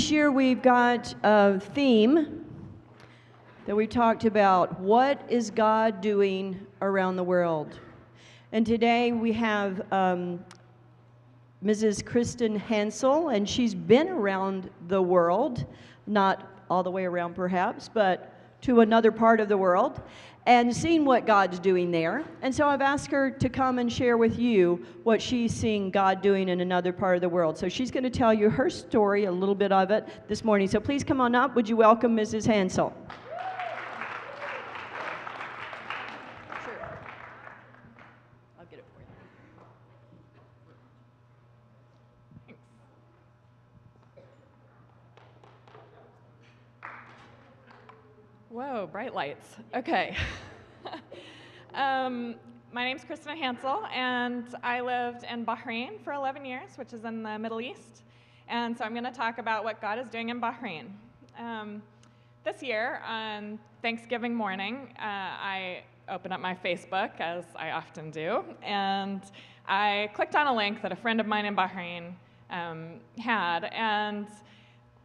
This year we've got a theme that we talked about. What is God doing around the world? And today we have Mrs. Kristen Hansel, and she's been around the world, not all the way around perhaps, but to another part of the world, and seen what God's doing there. And so I've asked her to come and share with you what she's seeing God doing in another part of the world. So she's going to tell you her story, a little bit of it, this morning. So please come on up. Would you welcome Mrs. Hansel? Sure. I'll get it for you. Whoa, bright lights. Okay. My name's Kristen Hansel, and I lived in Bahrain for 11 years, which is in the Middle East. And so I'm going to talk about what God is doing in Bahrain. This year, on Thanksgiving morning, I opened up my Facebook, as I often do, and I clicked on a link that a friend of mine in Bahrain had, and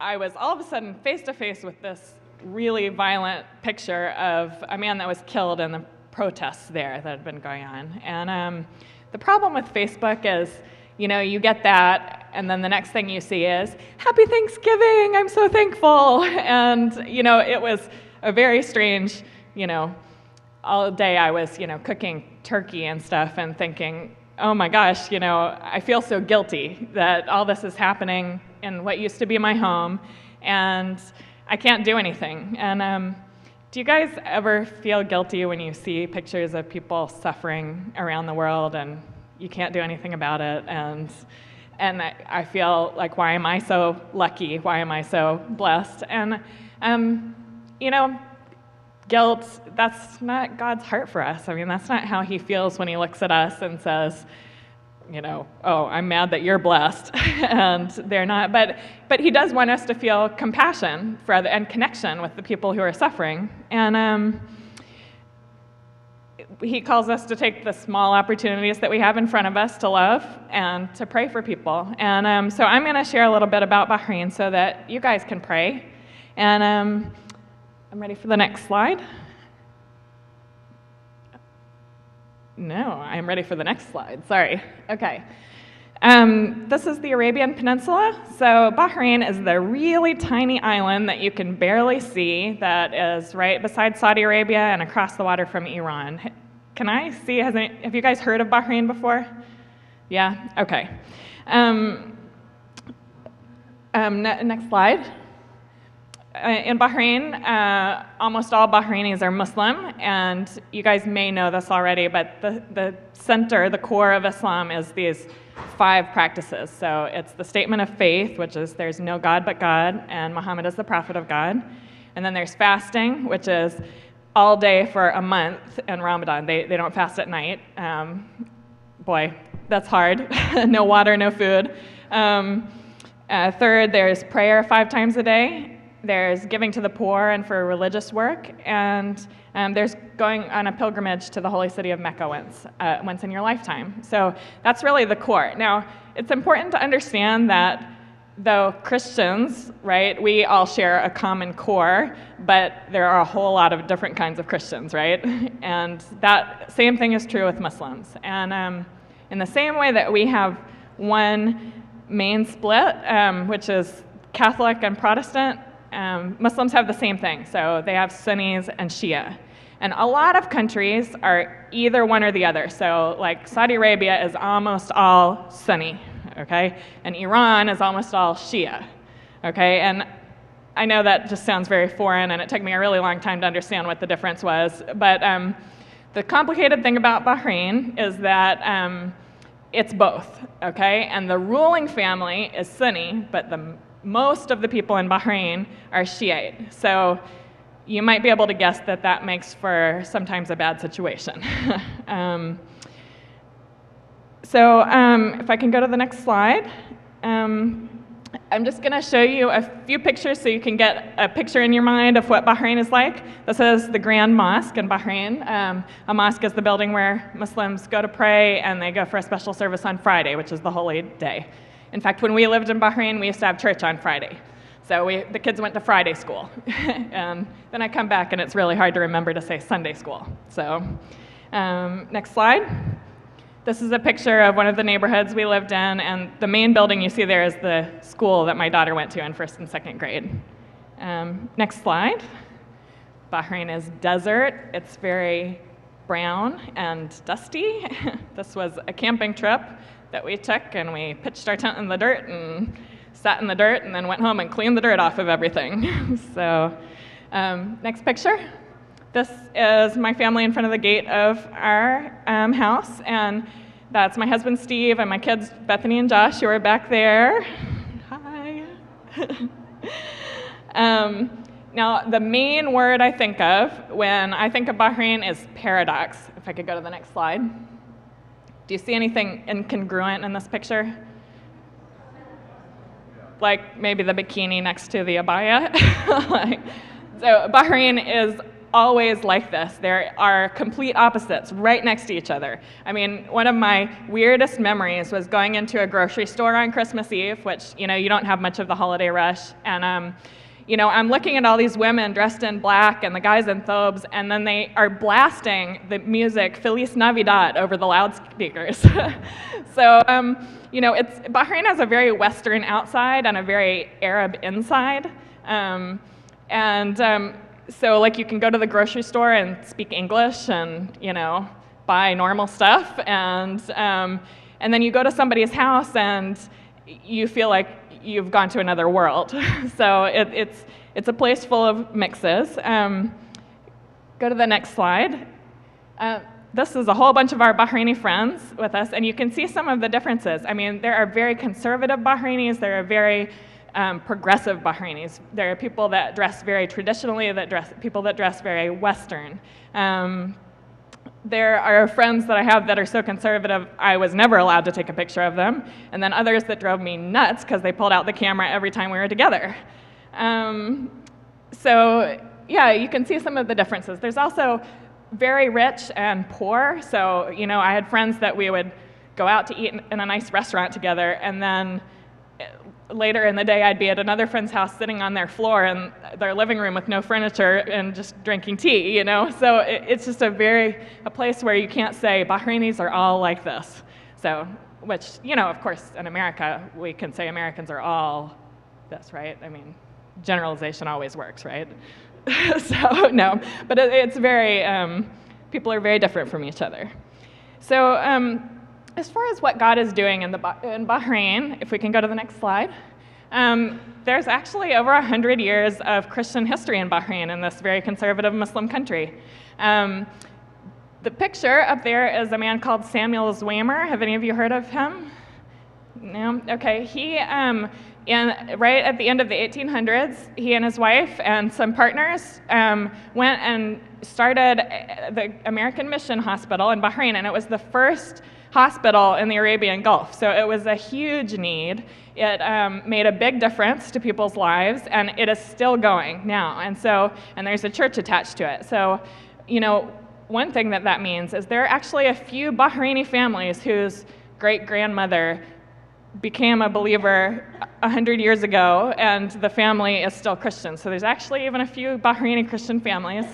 I was all of a sudden face-to-face with this really violent picture of a man that was killed in the protests there that had been going on. And the problem with Facebook is, you know, you get that, and then the next thing you see is, Happy Thanksgiving, I'm so thankful. And, you know, it was a very strange, you know, all day I was, you know, cooking turkey and stuff and thinking, oh my gosh, you know, I feel so guilty that all this is happening in what used to be my home, and I can't do anything. And do you guys ever feel guilty when you see pictures of people suffering around the world and you can't do anything about it? And I feel like, why am I so lucky? Why am I so blessed? And, you know, guilt, that's not God's heart for us. I mean, that's not how he feels when he looks at us and says, you know, oh, I'm mad that you're blessed, and they're not. But he does want us to feel compassion for and connection with the people who are suffering. And he calls us to take the small opportunities that we have in front of us to love and to pray for people. And so I'm going to share a little bit about Bahrain so that you guys can pray. And I'm ready for the next slide. No, I'm ready for the next slide. Sorry. Okay. This is the Arabian Peninsula. So Bahrain is the really tiny island that you can barely see that is right beside Saudi Arabia and across the water from Iran. Can I see? Have you guys heard of Bahrain before? Yeah? Okay. Next slide. In Bahrain, almost all Bahrainis are Muslim, and you guys may know this already, but the center, the core of Islam is these 5 practices. So it's the statement of faith, which is there's no God but God, and Muhammad is the prophet of God. And then there's fasting, which is all day for a month in Ramadan. They don't fast at night. Boy, that's hard. No water, no food. Third, there's prayer 5 times a day. There's giving to the poor and for religious work, and there's going on a pilgrimage to the holy city of Mecca once in your lifetime. So that's really the core. Now, it's important to understand that though Christians, right, we all share a common core, but there are a whole lot of different kinds of Christians, right? And that same thing is true with Muslims. And in the same way that we have one main split, which is Catholic and Protestant, Muslims have the same thing. So they have Sunnis and Shia. And a lot of countries are either one or the other. So like Saudi Arabia is almost all Sunni, okay? And Iran is almost all Shia, okay? And I know that just sounds very foreign, and it took me a really long time to understand what the difference was. But the complicated thing about Bahrain is that it's both, okay? And the ruling family is Sunni, but most of the people in Bahrain are Shiite. So you might be able to guess that that makes for sometimes a bad situation. If I can go to the next slide. I'm just going to show you a few pictures so you can get a picture in your mind of what Bahrain is like. This is the Grand Mosque in Bahrain. A mosque is the building where Muslims go to pray, and they go for a special service on Friday, which is the holy day. In fact, when we lived in Bahrain, we used to have church on Friday. So the kids went to Friday school. And then I come back, and it's really hard to remember to say Sunday school. So next slide. This is a picture of one of the neighborhoods we lived in, and the main building you see there is the school that my daughter went to in 1st and 2nd grade. Next slide. Bahrain is desert. It's very brown and dusty. This was a camping trip that we took, and we pitched our tent in the dirt and sat in the dirt and then went home and cleaned the dirt off of everything. So next picture. This is my family in front of the gate of our house, and that's my husband Steve and my kids Bethany and Josh, who are back there. Hi. Now, the main word I think of when I think of Bahrain is paradox. If I could go to the next slide. Do you see anything incongruent in this picture? Like maybe the bikini next to the abaya? So Bahrain is always like this. There are complete opposites right next to each other. I mean, one of my weirdest memories was going into a grocery store on Christmas Eve, which, you don't have much of the holiday rush, and I'm looking at all these women dressed in black and the guys in thobes, and then they are blasting the music Feliz Navidad over the loudspeakers. So, Bahrain has a very Western outside and a very Arab inside. So like you can go to the grocery store and speak English and, buy normal stuff, and then you go to somebody's house and you feel like you've gone to another world. So it's a place full of mixes. Go to the next slide. This is a whole bunch of our Bahraini friends with us, and you can see some of the differences. I mean, there are very conservative Bahrainis, there are very progressive Bahrainis. There are people that dress very traditionally, people that dress very Western. There are friends that I have that are so conservative I was never allowed to take a picture of them, and then others that drove me nuts because they pulled out the camera every time we were together. So yeah, you can see some of the differences. There's also very rich and poor. So I had friends that we would go out to eat in a nice restaurant together, and then later in the day I'd be at another friend's house sitting on their floor in their living room with no furniture and just drinking tea, So it's just a place where you can't say Bahrainis are all like this. So, which, of course, in America, we can say Americans are all this, right? I mean, generalization always works, right? So, no, but it's very, people are very different from each other. So, as far as what God is doing in Bahrain, if we can go to the next slide, there's actually over 100 years of Christian history in Bahrain, in this very conservative Muslim country. The picture up there is a man called Samuel Zwammer. Have any of you heard of him? No? Okay. He, right at the end of the 1800s, he and his wife and some partners went and started the American Mission Hospital in Bahrain, and it was the first hospital in the Arabian Gulf. So it was a huge need. It made a big difference to people's lives, and it is still going now. And there's a church attached to it. So, one thing that means is there are actually a few Bahraini families whose great-grandmother became a believer 100 years ago, and the family is still Christian. So there's actually even a few Bahraini Christian families.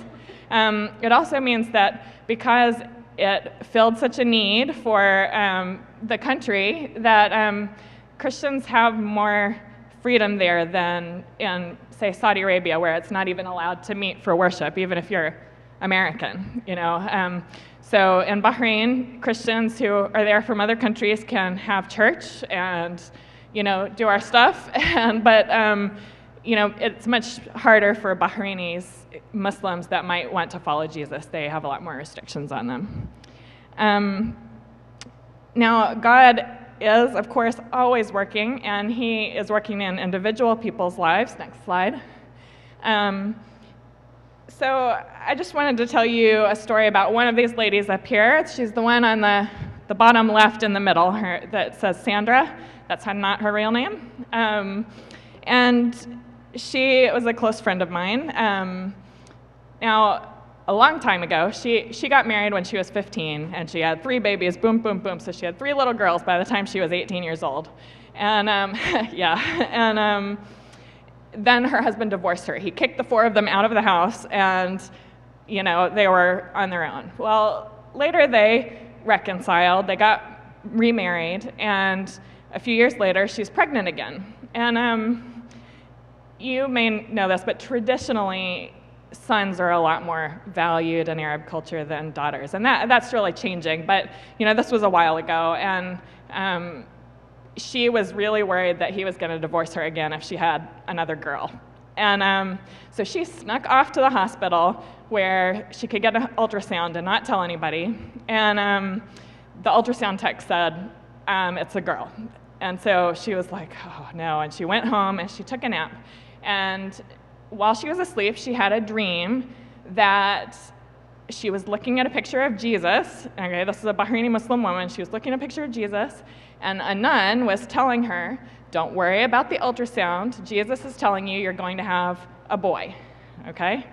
It also means that because it filled such a need for the country, that Christians have more freedom there than in, say, Saudi Arabia, where it's not even allowed to meet for worship, even if you're American, So in Bahrain, Christians who are there from other countries can have church and, do our stuff. But it's much harder for Bahrainis, Muslims that might want to follow Jesus. They have a lot more restrictions on them. Now, God is, of course, always working, and he is working in individual people's lives. Next slide. So I just wanted to tell you a story about one of these ladies up here. She's the one on the bottom left in the middle that says Sandra. That's not her real name. And she was a close friend of mine. Now, a long time ago, she got married when she was 15, and she had 3 babies, boom, boom, boom. So she had 3 little girls by the time she was 18 years old. And then her husband divorced her. He kicked the 4 of them out of the house, and they were on their own. Well, later they reconciled, they got remarried, and a few years later she's pregnant again. And you may know this, but traditionally sons are a lot more valued in Arab culture than daughters, and that's really changing. But this was a while ago, and she was really worried that he was going to divorce her again if she had another girl. And so she snuck off to the hospital where she could get an ultrasound and not tell anybody. And the ultrasound tech said, it's a girl. And so she was like, oh no, and she went home and she took a nap. And while she was asleep, she had a dream that she was looking at a picture of Jesus. Okay, this is a Bahraini Muslim woman. She was looking at a picture of Jesus, and a nun was telling her, don't worry about the ultrasound. Jesus is telling you you're going to have a boy. Okay?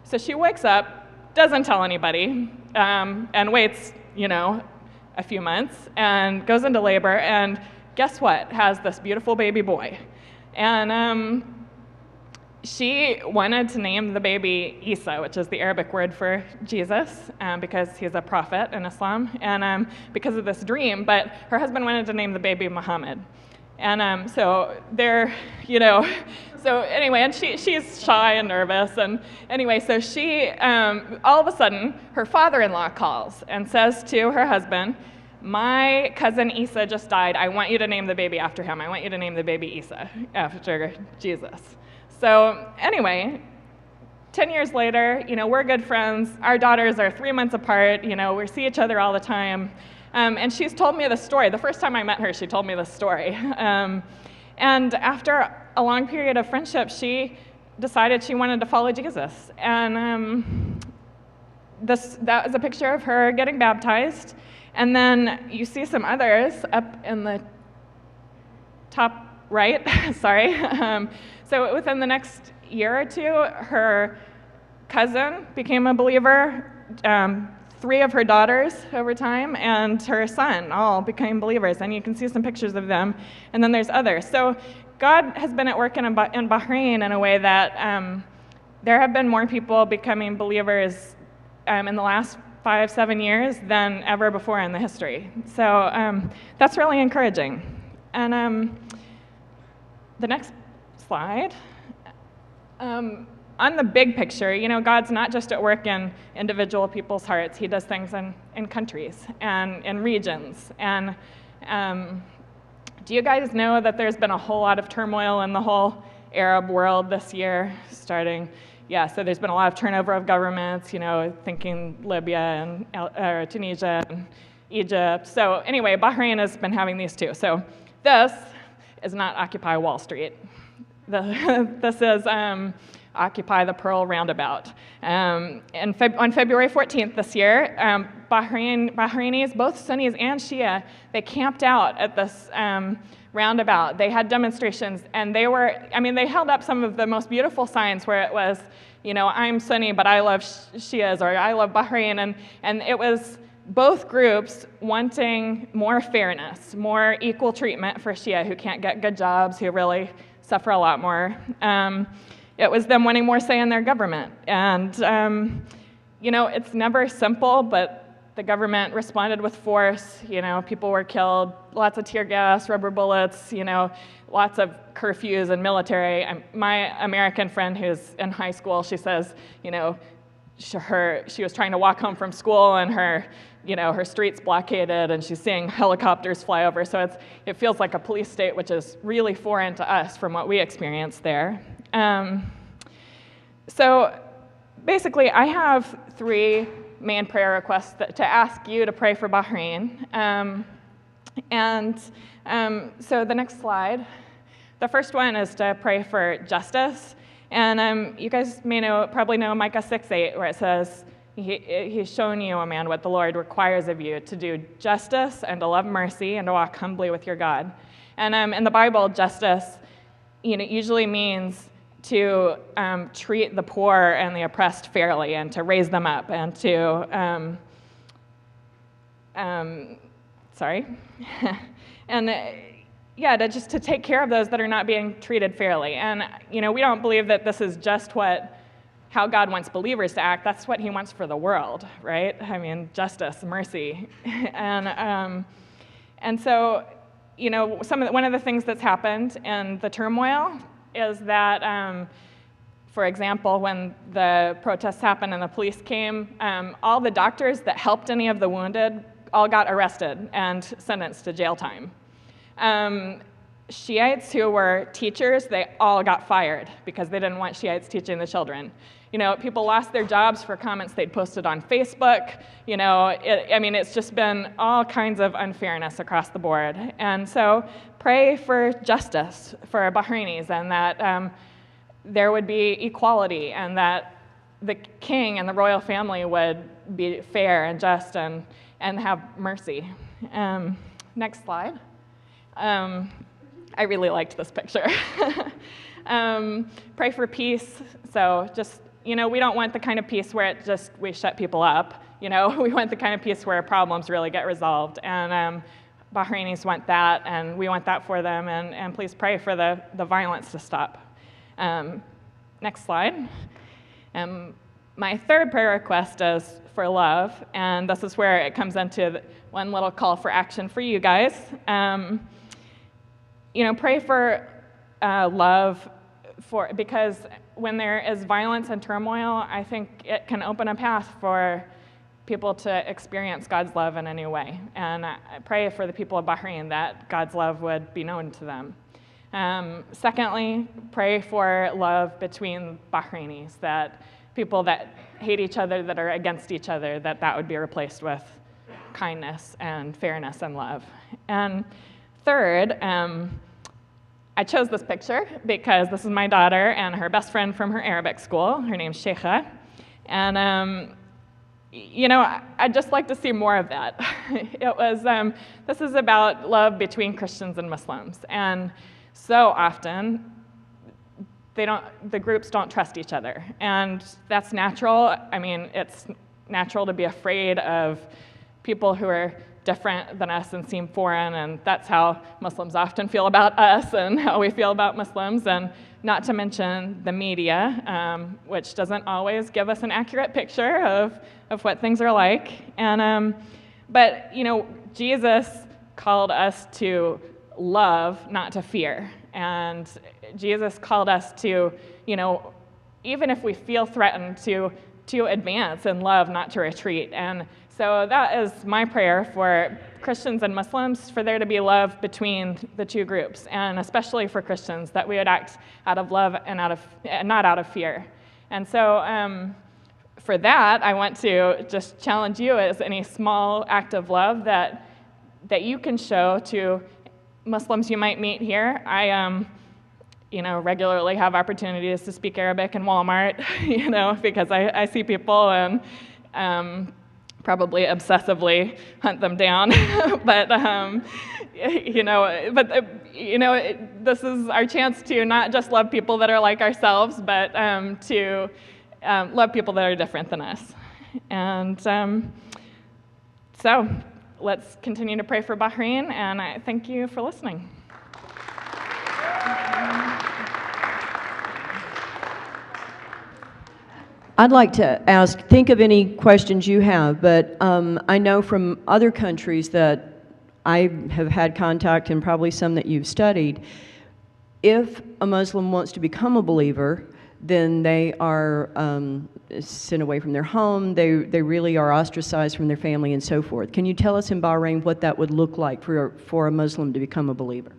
So she wakes up, doesn't tell anybody, and waits, a few months, and goes into labor, and guess what? Has this beautiful baby boy. And she wanted to name the baby Isa, which is the Arabic word for Jesus, because he's a prophet in Islam, and because of this dream. But her husband wanted to name the baby Muhammad. And so they're, so anyway, and she's shy and nervous. And anyway, so she, all of a sudden, her father-in-law calls and says to her husband, my cousin Isa just died. I want you to name the baby after him. I want you to name the baby Isa after Jesus. So anyway, 10 years later, we're good friends. Our daughters are 3 months apart. We see each other all the time. And she's told me this story. The first time I met her, she told me this story. And after a long period of friendship, she decided she wanted to follow Jesus. And that was a picture of her getting baptized. And then you see some others up in the top right, sorry. So within the next year or two, her cousin became a believer, 3 of her daughters over time, and her son all became believers. And you can see some pictures of them. And then there's others. So God has been at work in Bahrain in a way that there have been more people becoming believers in the last 5-7 years than ever before in the history. So that's really encouraging. And the next slide. On the big picture, God's not just at work in individual people's hearts. He does things in countries and in regions. And do you guys know that there's been a whole lot of turmoil in the whole Arab world this year, so there's been a lot of turnover of governments, thinking Libya and Tunisia and Egypt. So anyway, Bahrain has been having these too. So this is not Occupy Wall Street. This is Occupy the Pearl Roundabout. On February 14th this year, Bahrainis, both Sunnis and Shia, they camped out at this roundabout. They had demonstrations, and they held up some of the most beautiful signs where it was, I'm Sunni, but I love Shias, or I love Bahrain, and it was both groups wanting more fairness, more equal treatment for Shia who can't get good jobs, who really suffer a lot more. It was them wanting more say in their government. And, it's never simple, but the government responded with force. People were killed, lots of tear gas, rubber bullets, lots of curfews and military. My American friend who's in high school, she says, she was trying to walk home from school and her street's blockaded and she's seeing helicopters fly over. So it feels like a police state, which is really foreign to us from what we experienced there. So basically, I have 3 main prayer requests to ask you to pray for Bahrain. So the next slide. The first one is to pray for justice. And you guys probably know Micah 6:8, where it says, He's shown you, O man, what the Lord requires of you, to do justice and to love mercy and to walk humbly with your God. And in the Bible, justice, usually means to treat the poor and the oppressed fairly and to raise them up and to, and to take care of those that are not being treated fairly. And, we don't believe that this is just how God wants believers to act. That's what he wants for the world, right? I mean, justice, mercy. And so, one of the things that's happened in the turmoil is that, for example, when the protests happened and the police came, all the doctors that helped any of the wounded all got arrested and sentenced to jail time. Shiites who were teachers, they all got fired because they didn't want Shiites teaching the children. People lost their jobs for comments they'd posted on Facebook. It's just been all kinds of unfairness across the board. And so pray for justice for Bahrainis, and that there would be equality, and that the king and the royal family would be fair and just and have mercy. Next slide. I really liked this picture. Pray for peace. So just, we don't want the kind of peace where we shut people up. We want the kind of peace where problems really get resolved. And Bahrainis want that, and we want that for them. And please pray for the violence to stop. Next slide. My third prayer request is for love, and this is where it comes into one little call for action for you guys. Pray for love, because when there is violence and turmoil, I think it can open a path for people to experience God's love in a new way. And I pray for the people of Bahrain that God's love would be known to them. Secondly, pray for love between Bahrainis, that people that hate each other, that are against each other, that would be replaced with kindness and fairness and love. And third, I chose this picture because this is my daughter and her best friend from her Arabic school. Her name's Sheikha. And, I'd just like to see more of that. This is about love between Christians and Muslims. And so often, the groups don't trust each other. And that's natural. It's natural to be afraid of people who are different than us and seem foreign, and that's how Muslims often feel about us and how we feel about Muslims, and not to mention the media, which doesn't always give us an accurate picture of what things are like. And but Jesus called us to love, not to fear. And Jesus called us to, even if we feel threatened, to advance in love, not to retreat. And so that is my prayer for Christians and Muslims, for there to be love between the two groups, and especially for Christians, that we would act out of love and not out of fear. And so for that, I want to just challenge you as any small act of love that you can show to Muslims you might meet here. I regularly have opportunities to speak Arabic in Walmart, because I see people and probably obsessively hunt them down. But this is our chance to not just love people that are like ourselves, but to love people that are different than us. And so let's continue to pray for Bahrain, and I thank you for listening. I'd like to think of any questions you have, but I know from other countries that I have had contact, and probably some that you've studied, if a Muslim wants to become a believer, then they are sent away from their home, they really are ostracized from their family and so forth. Can you tell us in Bahrain what that would look like for a Muslim to become a believer?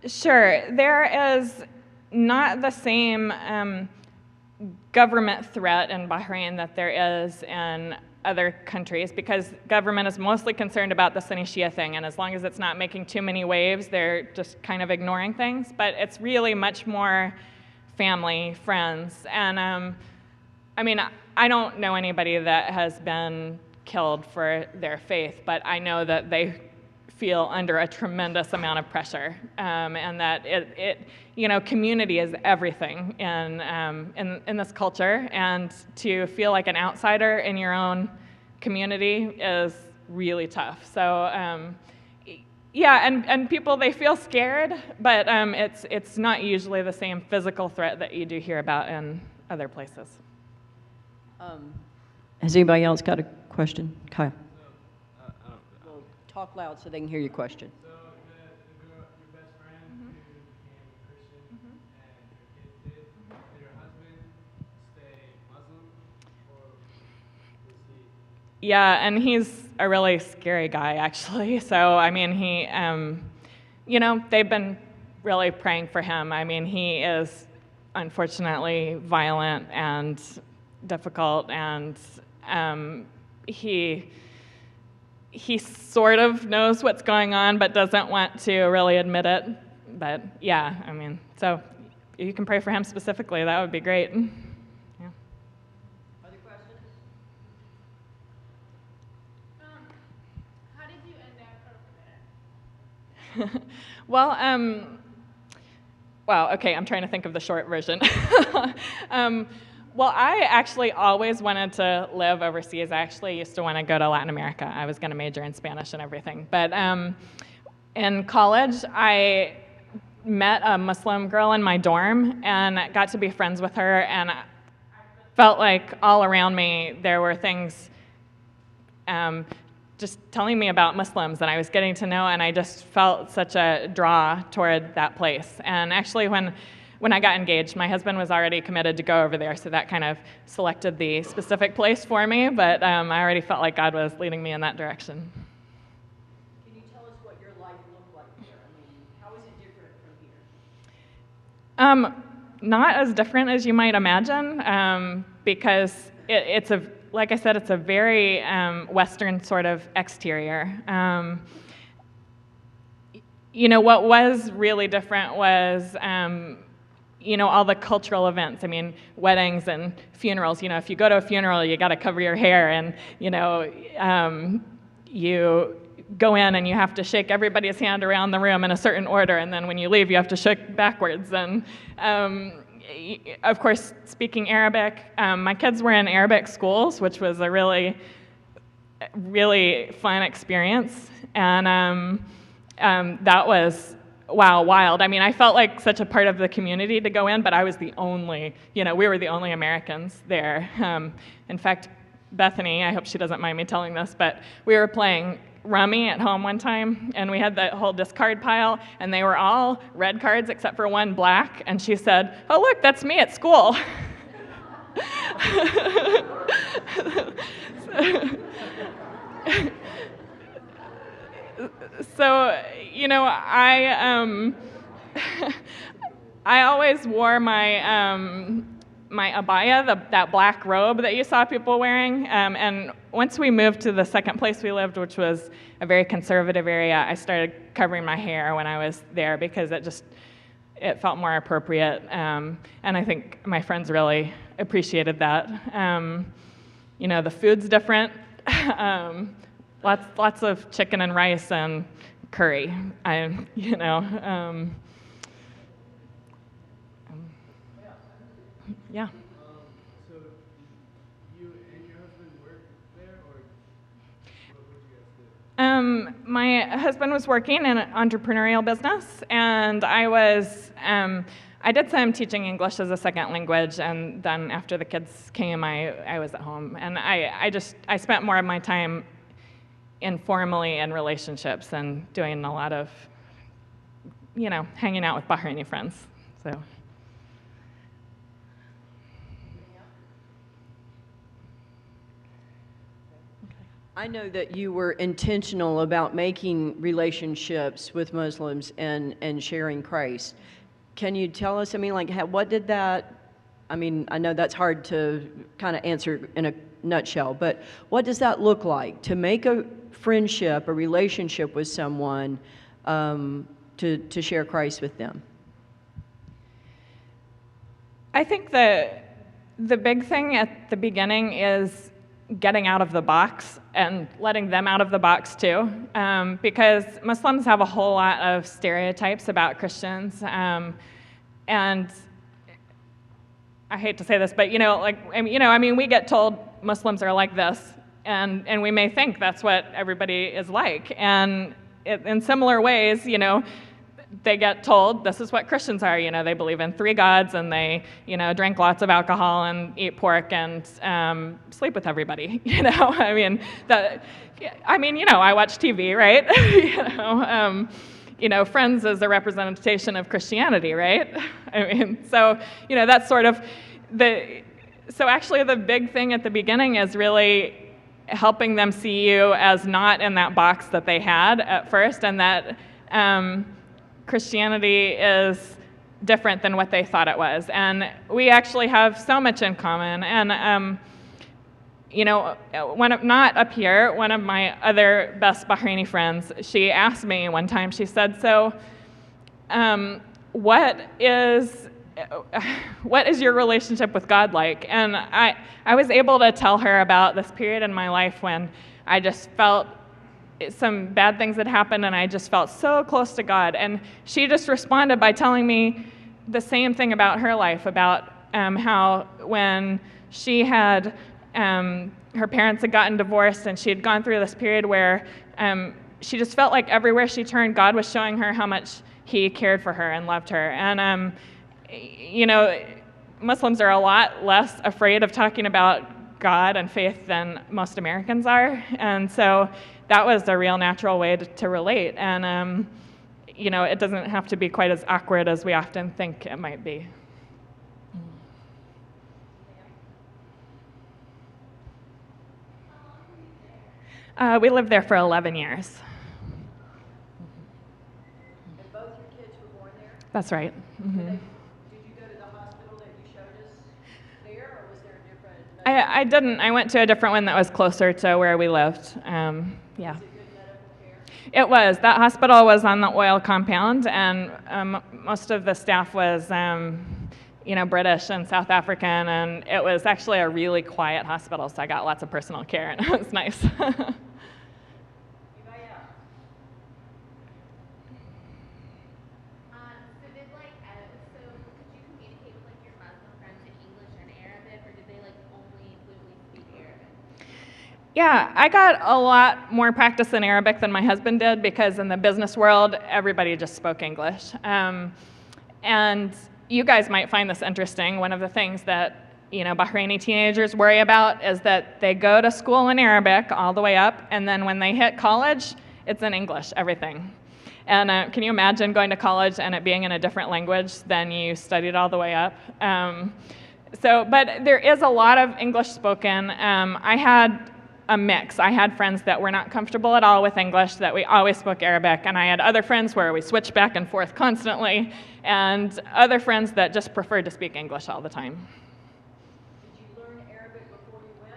Sure. There is not the same government threat in Bahrain that there is in other countries, because government is mostly concerned about the Sunni Shia thing, and as long as it's not making too many waves, they're just kind of ignoring things. But it's really much more family, friends, and I don't know anybody that has been killed for their faith, but I know that they feel under a tremendous amount of pressure, and that community is everything in this culture, and to feel like an outsider in your own community is really tough. So Yeah, and people, they feel scared, but it's not usually the same physical threat that you do hear about in other places. Has anybody else got a question? Kyle. I don't, Well, talk loud so they can hear your question. so the girl, your best friend who became Christian and your kids did, did your husband stay Muslim or was he? Yeah, and he's a really scary guy, actually. So, I mean, he, they've been really praying for him. I mean, he is unfortunately violent and difficult, and he sort of knows what's going on, but doesn't want to really admit it. But yeah, I mean, so you can pray for him specifically. That would be great. Yeah. Other questions? How did you end up over there? Well, okay, I'm trying to think of the short version. Well, I actually always wanted to live overseas. I actually used to want to go to Latin America. I was going to major in Spanish and everything. But in college, I met a Muslim girl in my dorm and got to be friends with her. And I felt like all around me there were things just telling me about Muslims, and I was getting to know, and I just felt such a draw toward that place. And actually, when I got engaged, my husband was already committed to go over there, so that kind of selected the specific place for me, but I already felt like God was leading me in that direction. Can you tell us what your life looked like there? I mean, how is it different from here? Not as different as you might imagine, because it's a, like I said, it's a very Western sort of exterior. What was really different was all the cultural events. I mean, weddings and funerals. If you go to a funeral, you got to cover your hair, and you go in and you have to shake everybody's hand around the room in a certain order, and then when you leave, you have to shake backwards. And of course, speaking Arabic, my kids were in Arabic schools, which was a really, really fun experience, and that was. Wow, wild. I mean, I felt like such a part of the community to go in, but I was the only, we were the only Americans there. In fact, Bethany, I hope she doesn't mind me telling this, but we were playing rummy at home one time, and we had the whole discard pile, and they were all red cards except for one black, and she said, "Oh, look, that's me at school." So, I always wore my my abaya, that black robe that you saw people wearing. And once we moved to the second place we lived, which was a very conservative area, I started covering my hair when I was there because it felt more appropriate. And I think my friends really appreciated that. The food's different. Lots of chicken and rice and curry. Yeah. So you and your husband work there, or what would you guys do? My husband was working in an entrepreneurial business, and I did some teaching English as a second language, and then after the kids came, I was at home, and I spent more of my time informally in relationships and doing a lot of, hanging out with Bahraini friends. So. I know that you were intentional about making relationships with Muslims and sharing Christ. Can you tell us, what did that, I know that's hard to kind of answer in a nutshell, but what does that look like, to make a friendship, a relationship with someone, to share Christ with them? I think the big thing at the beginning is getting out of the box and letting them out of the box too, because Muslims have a whole lot of stereotypes about Christians, and I hate to say this, but we get told Muslims are like this, and we may think that's what everybody is like, and in similar ways, they get told this is what Christians are. They believe in 3 gods, and they, drink lots of alcohol and eat pork and sleep with everybody. I watch TV, right? Friends is a representation of Christianity, right? So that's sort of so actually the big thing at the beginning is really helping them see you as not in that box that they had at first, and that Christianity is different than what they thought it was. And we actually have so much in common. And, not up here, one of my other best Bahraini friends, she asked me one time, she said, so what is your relationship with God like? And I was able to tell her about this period in my life when I just felt some bad things had happened, and I just felt so close to God. And she just responded by telling me the same thing about her life, about how when she had, her parents had gotten divorced, and she had gone through this period where she just felt like everywhere she turned, God was showing her how much He cared for her and loved her. And, Muslims are a lot less afraid of talking about God and faith than most Americans are. And so that was a real natural way to relate. And, it doesn't have to be quite as awkward as we often think it might be. We lived there for 11 years. And both your kids were born there? That's right. Mm-hmm. Did you go to the hospital that you showed us there, or was there a different? I didn't. I went to a different one that was closer to where we lived. Yeah. Was it good medical care? It was. That hospital was on the oil compound, and most of the staff was, British and South African, and it was actually a really quiet hospital, so I got lots of personal care, and it was nice. Yeah, I got a lot more practice in Arabic than my husband did, because in the business world, everybody just spoke English. And you guys might find this interesting. One of the things that Bahraini teenagers worry about is that they go to school in Arabic all the way up, and then when they hit college, it's in English, everything. And can you imagine going to college and it being in a different language than you studied all the way up? But there is a lot of English spoken. I had a mix. I had friends that were not comfortable at all with English, that we always spoke Arabic, and I had other friends where we switched back and forth constantly, and other friends that just preferred to speak English all the time. Did you learn Arabic before you went,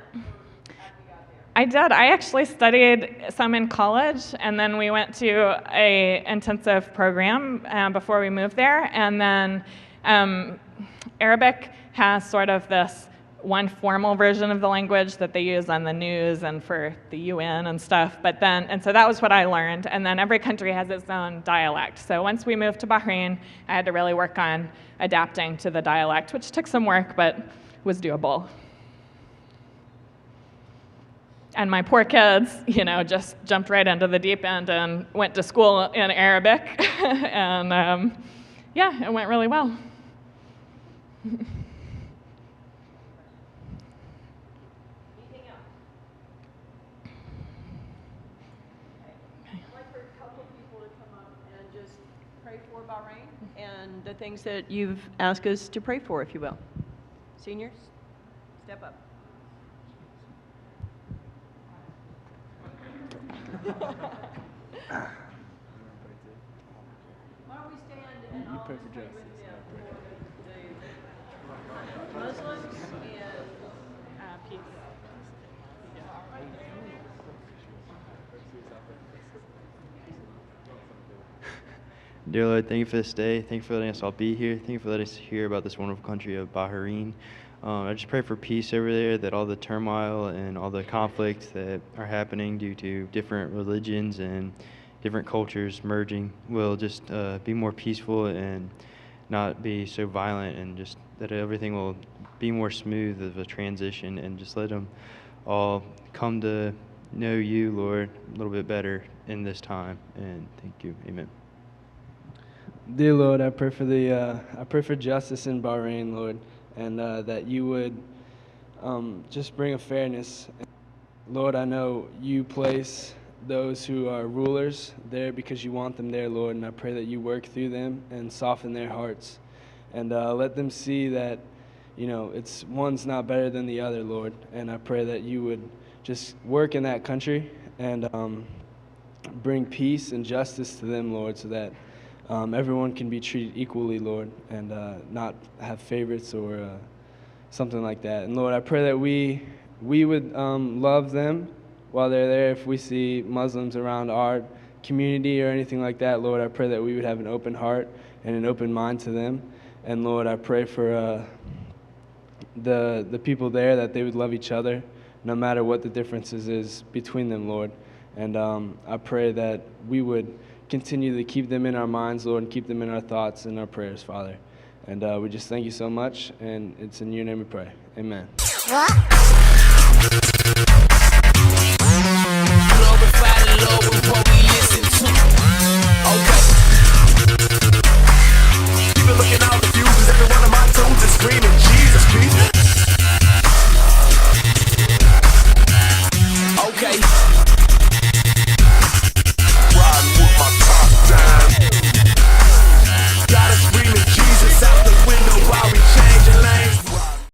or after you got there? I did. I actually studied some in college, and then we went to an intensive program before we moved there, and then Arabic has sort of this one formal version of the language that they use on the news and for the UN and stuff, and so that was what I learned, and then every country has its own dialect. So once we moved to Bahrain, I had to really work on adapting to the dialect, which took some work, but was doable. And my poor kids, just jumped right into the deep end and went to school in Arabic, and it went really well. And the things that you've asked us to pray for, if you will. Seniors, step up. Why don't we stand and all just pray with them for the Muslims and Peace. Dear Lord, thank you for this day. Thank you for letting us all be here. Thank you for letting us hear about this wonderful country of Bahrain. I just pray for peace over there, that all the turmoil and all the conflicts that are happening due to different religions and different cultures merging will just be more peaceful and not be so violent, and just that everything will be more smooth of a transition, and just let them all come to know you, Lord, a little bit better in this time. And thank you. Amen. Dear Lord, I pray for justice in Bahrain, Lord, and that you would just bring a fairness. Lord, I know you place those who are rulers there because you want them there, Lord, and I pray that you work through them and soften their hearts, and let them see that, it's one's not better than the other, Lord, and I pray that you would just work in that country and bring peace and justice to them, Lord, so that everyone can be treated equally, Lord, and not have favorites or something like that. And Lord, I pray that we would love them while they're there. If we see Muslims around our community or anything like that, Lord, I pray that we would have an open heart and an open mind to them. And Lord, I pray for the people there, that they would love each other no matter what the differences is between them, Lord. And I pray that we would continue to keep them in our minds, Lord, and keep them in our thoughts and our prayers, Father. And we just thank you so much, and it's in your name we pray. Amen.